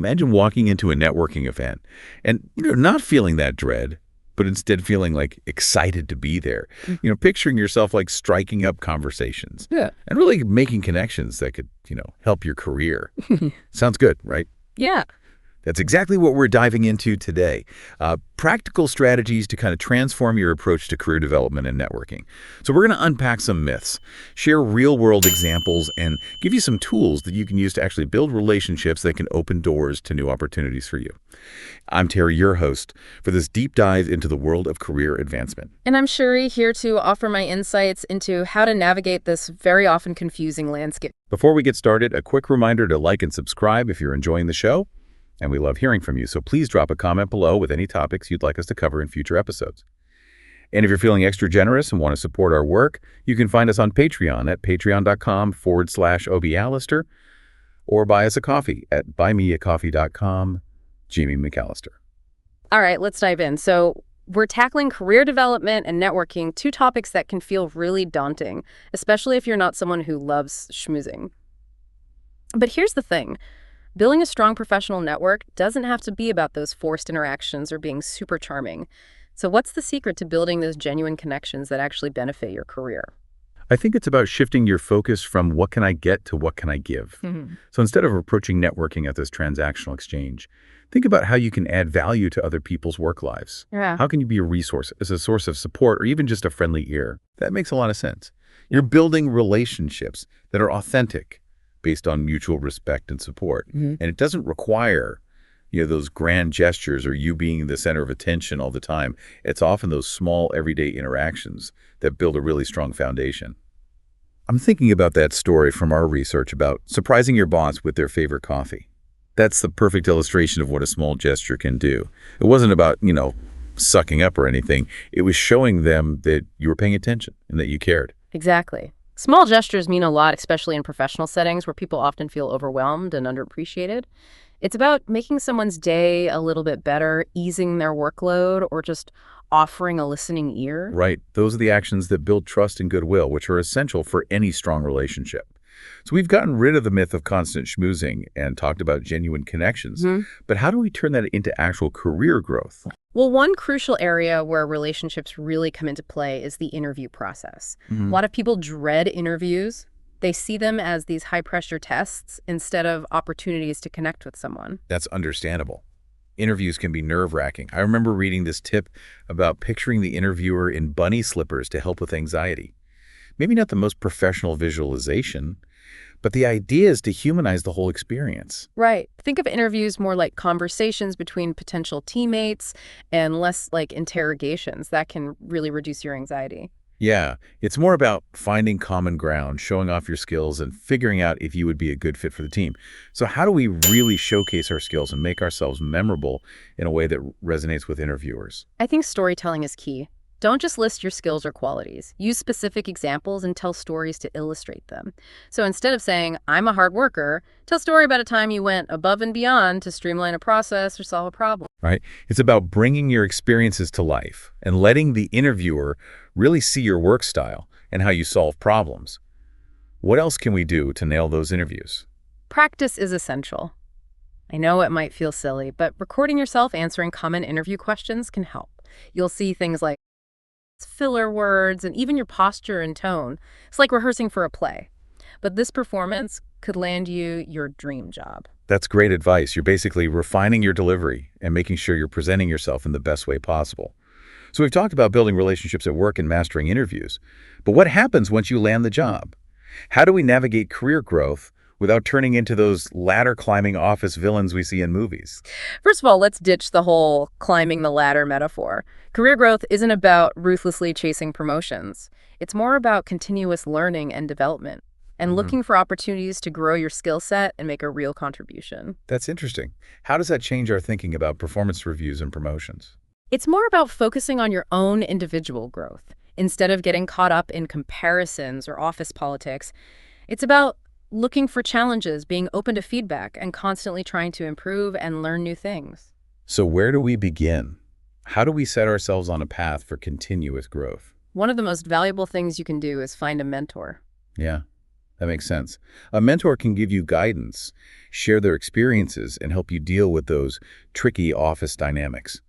Imagine walking into a networking event and, not feeling that dread, but instead feeling like excited to be there. Picturing yourself like striking up conversations. Yeah. And really making connections that could, help your career. Sounds good, right? Yeah. That's exactly what we're diving into today. Practical strategies to kind of transform your approach to career development and networking. So we're going to unpack some myths, share real-world examples, and give you some tools that you can use to actually build relationships that can open doors to new opportunities for you. I'm Terry, your host, for this deep dive into the world of career advancement. And I'm Sheri, here to offer my insights into how to navigate this very often confusing landscape. Before we get started, a quick reminder to like and subscribe if you're enjoying the show. And we love hearing from you, so please drop a comment below with any topics you'd like us to cover in future episodes. And if you're feeling extra generous and want to support our work, you can find us on Patreon at patreon.com/OBAllister or buy us a coffee at buymeacoffee.com, Jamie McAllister. All right, let's dive in. So we're tackling career development and networking, two topics that can feel really daunting, especially if you're not someone who loves schmoozing. But here's the thing. Building a strong professional network doesn't have to be about those forced interactions or being super charming. So what's the secret to building those genuine connections that actually benefit your career? I think it's about shifting your focus from what can I get to what can I give. So instead of approaching networking as this transactional exchange, think about how you can add value to other people's work lives. Yeah. How can you be a resource, as a source of support, or even just a friendly ear? That makes a lot of sense. You're building relationships that are authentic, based on mutual respect and support. And it doesn't require, those grand gestures or you being the center of attention all the time. It's often those small everyday interactions that build a really strong foundation. I'm thinking about that story from our research about surprising your boss with their favorite coffee. That's the perfect illustration of what a small gesture can do. It wasn't about, sucking up or anything. It was showing them that you were paying attention and that you cared. Exactly. Small gestures mean a lot, especially in professional settings where people often feel overwhelmed and underappreciated. It's about making someone's day a little bit better, easing their workload, or just offering a listening ear. Right. Those are the actions that build trust and goodwill, which are essential for any strong relationship. So we've gotten rid of the myth of constant schmoozing and talked about genuine connections. But how do we turn that into actual career growth? Well, one crucial area where relationships really come into play is the interview process. A lot of people dread interviews. They see them as these high-pressure tests instead of opportunities to connect with someone. That's understandable. Interviews can be nerve-wracking. I remember reading this tip about picturing the interviewer in bunny slippers to help with anxiety. Maybe not the most professional visualization, but the idea is to humanize the whole experience. Right. Think of interviews more like conversations between potential teammates and less like interrogations. That can really reduce your anxiety. Yeah, it's more about finding common ground, showing off your skills, and figuring out if you would be a good fit for the team. So how do we really showcase our skills and make ourselves memorable in a way that resonates with interviewers? I think storytelling is key. Don't just list your skills or qualities. Use specific examples and tell stories to illustrate them. So instead of saying, I'm a hard worker, tell a story about a time you went above and beyond to streamline a process or solve a problem. Right? It's about bringing your experiences to life and letting the interviewer really see your work style and how you solve problems. What else can we do to nail those interviews? Practice is essential. I know it might feel silly, but recording yourself answering common interview questions can help. You'll see things like filler words, and even your posture and tone. It's like rehearsing for a play. But this performance could land you your dream job. That's great advice. You're basically refining your delivery and making sure you're presenting yourself in the best way possible. So we've talked about building relationships at work and mastering interviews. But what happens once you land the job? How do we navigate career growth without turning into those ladder-climbing office villains we see in movies? First of all, let's ditch the whole climbing the ladder metaphor. Career growth isn't about ruthlessly chasing promotions. It's more about continuous learning and development and looking for opportunities to grow your skill set and make a real contribution. That's interesting. How does that change our thinking about performance reviews and promotions? It's more about focusing on your own individual growth. Instead of getting caught up in comparisons or office politics, it's about looking for challenges, being open to feedback, and constantly trying to improve and learn new things. So where do we begin? How do we set ourselves on a path for continuous growth? One of the most valuable things you can do is find a mentor. Yeah, That makes sense. A mentor can give you guidance, share their experiences, and help you deal with those tricky office dynamics.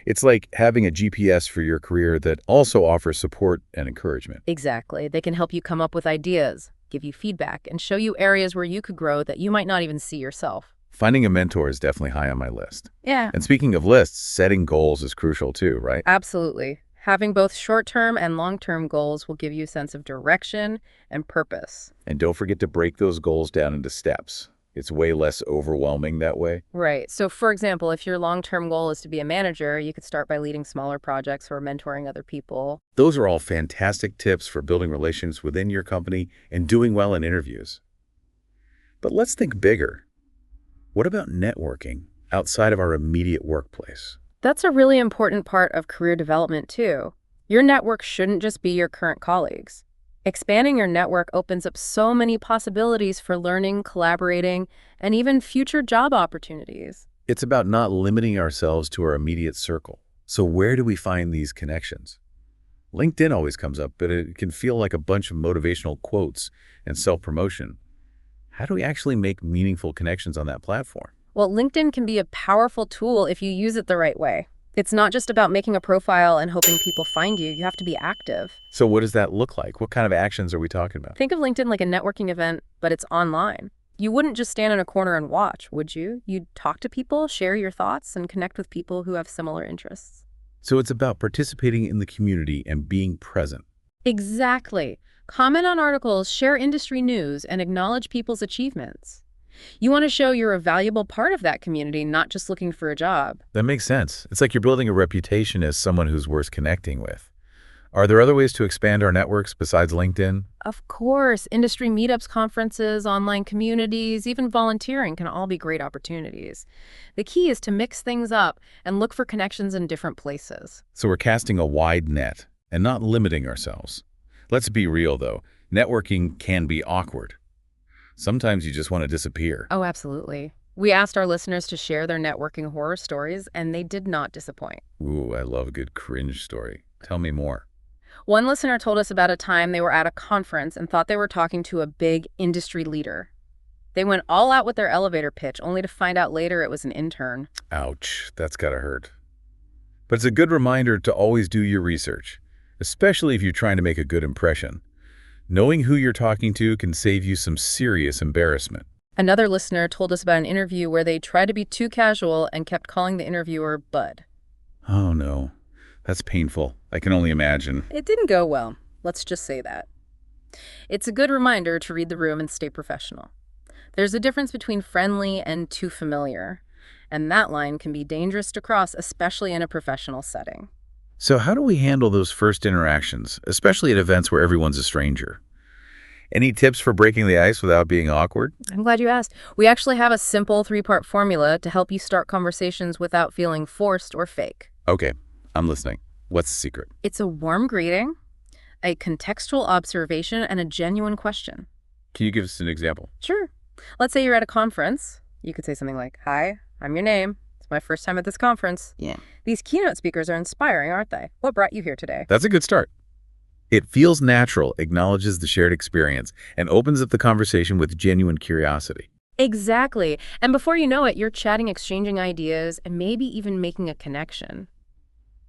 It's like having a GPS for your career that also offers support and encouragement. Exactly. They can help you come up with ideas, give you feedback, and show you areas where you could grow that you might not even see yourself. Finding a mentor is definitely high on my list. Yeah, And speaking of lists, setting goals is crucial too, right? absolutely. Having both short-term and long-term goals will give you a sense of direction and purpose. And don't forget to break those goals down into steps. It's way less overwhelming that way. Right. So, for example, if your long-term goal is to be a manager, you could start by leading smaller projects or mentoring other people. Those are all fantastic tips for building relations within your company and doing well in interviews. But let's think bigger. What about networking outside of our immediate workplace? That's a really important part of career development, too. Your network shouldn't just be your current colleagues. Expanding your network opens up so many possibilities for learning, collaborating, and even future job opportunities. It's about not limiting ourselves to our immediate circle. So where do we find these connections? LinkedIn always comes up, but it can feel like a bunch of motivational quotes and self-promotion. How do we actually make meaningful connections on that platform? Well, LinkedIn can be a powerful tool if you use it the right way. It's not just about making a profile and hoping people find you. You have to be active. So what does that look like? What kind of actions are we talking about? Think of LinkedIn like a networking event, but it's online. You wouldn't just stand in a corner and watch, would you? You'd talk to people, share your thoughts, and connect with people who have similar interests. So it's about participating in the community and being present. Exactly. Comment on articles, share industry news, and acknowledge people's achievements. You want to show you're a valuable part of that community, not just looking for a job. That makes sense. It's like you're building a reputation as someone who's worth connecting with. Are there other ways to expand our networks besides LinkedIn? Of course, industry meetups, conferences, online communities, even volunteering can all be great opportunities. The key is to mix things up and look for connections in different places. So we're casting a wide net and not limiting ourselves. Let's be real, though. Networking can be awkward. Sometimes you just want to disappear. Oh, absolutely. We asked our listeners to share their networking horror stories, and they did not disappoint. Ooh, I love a good cringe story. Tell me more. One listener told us about a time they were at a conference and thought they were talking to a big industry leader. They went all out with their elevator pitch, only to find out later it was an intern. Ouch, that's gotta hurt. But it's a good reminder to always do your research, especially if you're trying to make a good impression. Knowing who you're talking to can save you some serious embarrassment. Another listener told us about an interview where they tried to be too casual and kept calling the interviewer Bud. Oh no, that's painful. I can only imagine. It didn't go well. Let's just say that. It's a good reminder to read the room and stay professional. There's a difference between friendly and too familiar, and that line can be dangerous to cross, especially in a professional setting. So how do we handle those first interactions, especially at events where everyone's a stranger? Any tips for breaking the ice without being awkward? I'm glad you asked. We actually have a simple 3-part formula to help you start conversations without feeling forced or fake. Okay, I'm listening. What's the secret? It's a warm greeting, a contextual observation, and a genuine question. Can you give us an example? Sure. Let's say you're at a conference. You could say something like, "Hi, I'm your name. It's my first time at this conference. Yeah. These keynote speakers are inspiring, aren't they? What brought you here today?" That's a good start. It feels natural, acknowledges the shared experience, and opens up the conversation with genuine curiosity. Exactly. And before you know it, you're chatting, exchanging ideas, and maybe even making a connection.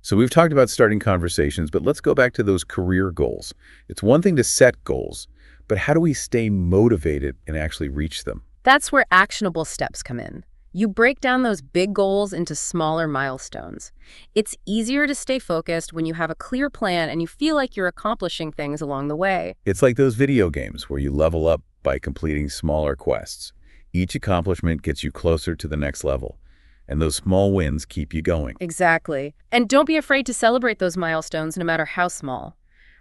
So we've talked about starting conversations, but let's go back to those career goals. It's one thing to set goals, but how do we stay motivated and actually reach them? That's where actionable steps come in. You break down those big goals into smaller milestones. It's easier to stay focused when you have a clear plan and you feel like you're accomplishing things along the way. It's like those video games where you level up by completing smaller quests. Each accomplishment gets you closer to the next level, and those small wins keep you going. Exactly. And don't be afraid to celebrate those milestones no matter how small.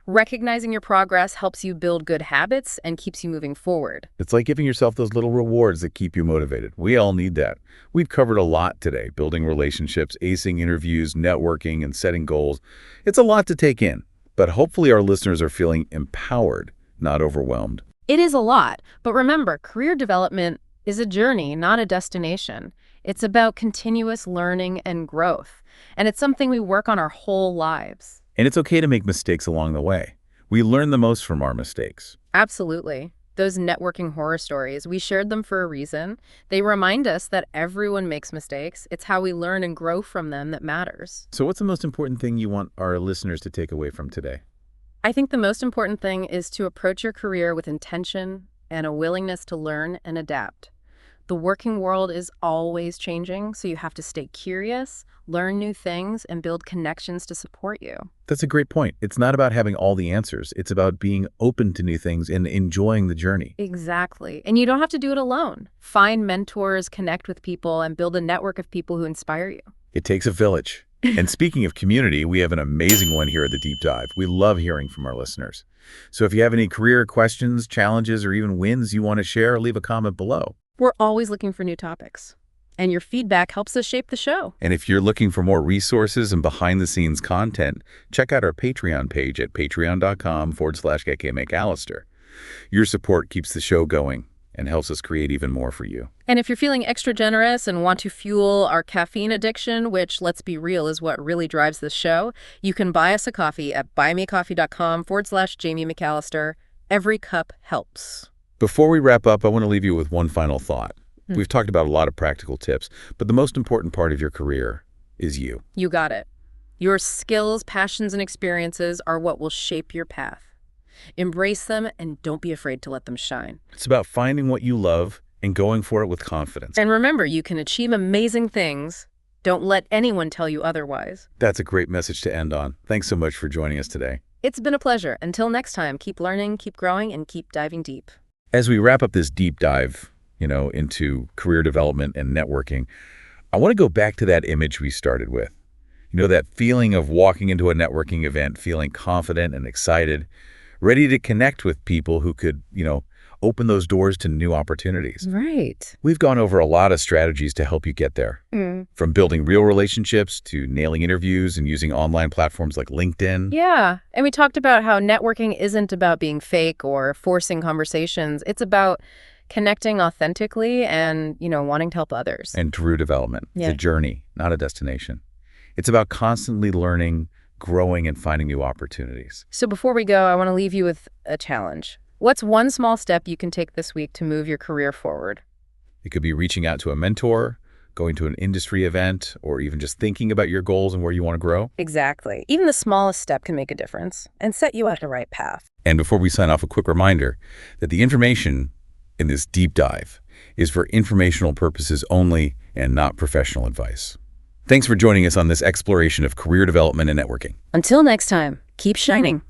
Recognizing your progress helps you build good habits and keeps you moving forward. It's like giving yourself those little rewards that keep you motivated. We all need that. We've covered a lot today, building relationships, acing interviews, networking, and setting goals. It's a lot to take in, but hopefully our listeners are feeling empowered, not overwhelmed. It is a lot, but remember, career development is a journey, not a destination. It's about continuous learning and growth, and it's something we work on our whole lives. And it's okay to make mistakes along the way. We learn the most from our mistakes. Absolutely. those networking horror stories, we shared them for a reason. They remind us that everyone makes mistakes. It's how we learn and grow from them that matters. So what's the most important thing you want our listeners to take away from today? I think the most important thing is to approach your career with intention and a willingness to learn and adapt. The working world is always changing, so you have to stay curious, learn new things, and build connections to support you. That's a great point. It's not about having all the answers. It's about being open to new things and enjoying the journey. Exactly. And you don't have to do it alone. Find mentors, connect with people, and build a network of people who inspire you. It takes a village. And speaking of community, we have an amazing one here at the Deep Dive. We love hearing from our listeners. So if you have any career questions, challenges, or even wins you want to share, leave a comment below. We're always looking for new topics, and your feedback helps us shape the show. And if you're looking for more resources and behind-the-scenes content, check out our Patreon page at patreon.com/McAllister. Your support keeps the show going and helps us create even more for you. And if you're feeling extra generous and want to fuel our caffeine addiction, which, let's be real, is what really drives this show, you can buy us a coffee at buymeacoffee.com/Jamie McAllister. Every cup helps. Before we wrap up, I want to leave you with one final thought. We've talked about a lot of practical tips, but the most important part of your career is you. You got it. Your skills, passions, and experiences are what will shape your path. Embrace them and don't be afraid to let them shine. It's about finding what you love and going for it with confidence. And remember, you can achieve amazing things. Don't let anyone tell you otherwise. That's a great message to end on. Thanks so much for joining us today. It's been a pleasure. Until next time, keep learning, keep growing, and keep diving deep. As we wrap up this deep dive, into career development and networking, I want to go back to that image we started with. That feeling of walking into a networking event, feeling confident and excited, ready to connect with people who could, open those doors to new opportunities. Right. We've gone over a lot of strategies to help you get there, from building real relationships to nailing interviews and using online platforms like LinkedIn. Yeah. And we talked about how networking isn't about being fake or forcing conversations. It's about connecting authentically and, wanting to help others. And career development. It's a journey, not a destination. It's about constantly learning, growing, and finding new opportunities. So before we go, I want to leave you with a challenge. What's one small step you can take this week to move your career forward? It could be reaching out to a mentor, going to an industry event, or even just thinking about your goals and where you want to grow. Exactly. Even the smallest step can make a difference and set you on the right path. And before we sign off, a quick reminder that the information in this deep dive is for informational purposes only and not professional advice. Thanks for joining us on this exploration of career development and networking. Until next time, keep shining.